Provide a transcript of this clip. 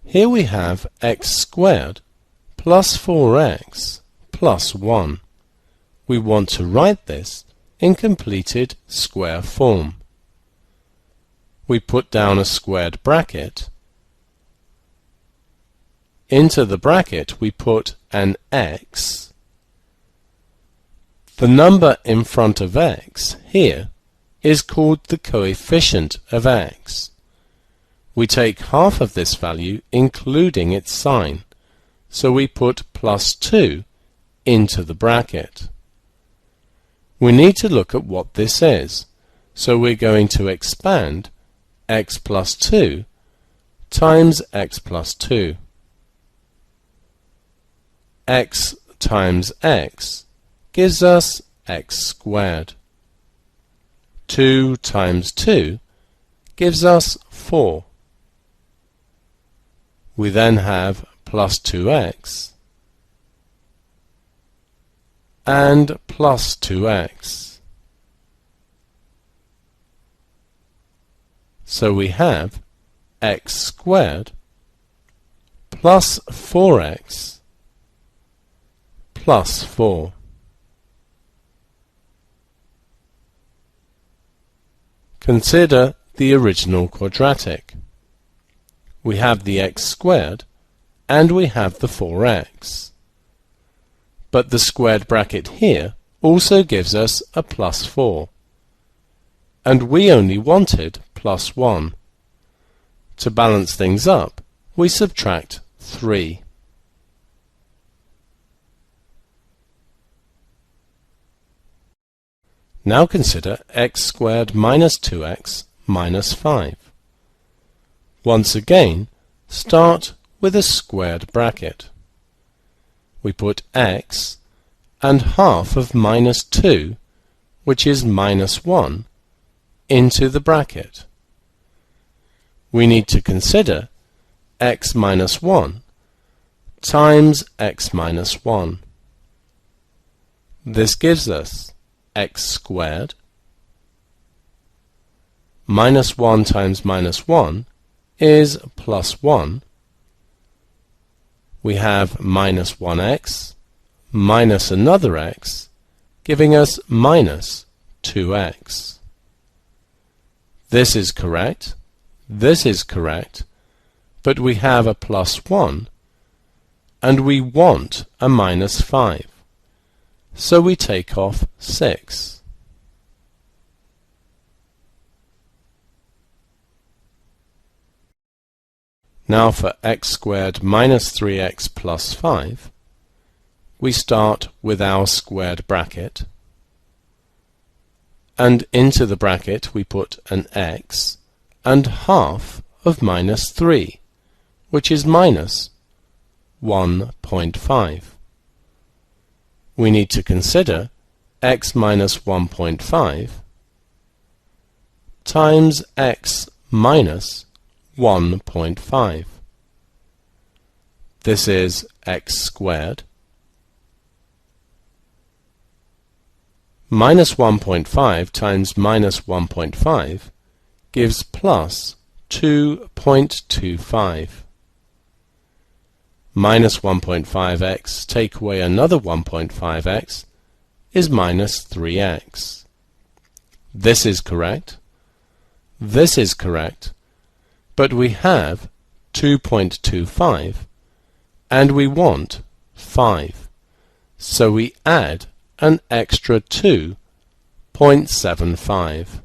Here we have x squared plus 4x plus 1. We want to write this in completed square form. We put down a squared bracket. Into the bracket we put an x. The number in front of x here is called the coefficient of x. We take half of this value including its sign, so we put plus 2 into the bracket. We need to look at what this is, so we're going to expand x plus 2 times x plus 2. X times x gives us x squared. 2 times 2 gives us 4. We then have plus 2x and plus 2x. So we have x squared plus 4x plus 4. Consider the original quadratic. We have the x squared and we have the 4x. But the squared bracket here also gives us a plus 4. And we only wanted plus 1. To balance things up, we subtract 3. Now consider x squared minus 2x minus 5. Once again, start with a squared bracket. We put x and half of minus 2, which is minus 1, into the bracket. We need to consider x minus 1 times x minus 1. This gives us x squared minus 1 times minus 1 is plus 1. We have minus 1x minus another x, giving us minus 2x. This is correct, but we have a plus 1, and we want a minus 5. So we take off 6. Now for x squared minus 3x plus 5, we start with our squared bracket, and into the bracket we put an x and half of minus 3, which is minus 1.5. We need to consider x minus 1.5 times x minus 1.5. This is x squared minus 1.5 times minus 1.5 gives plus 2.25. Minus 1.5x take away another 1.5x is minus 3x. This is correct, but we have 2.25 and we want 5, so we add an extra 2.75.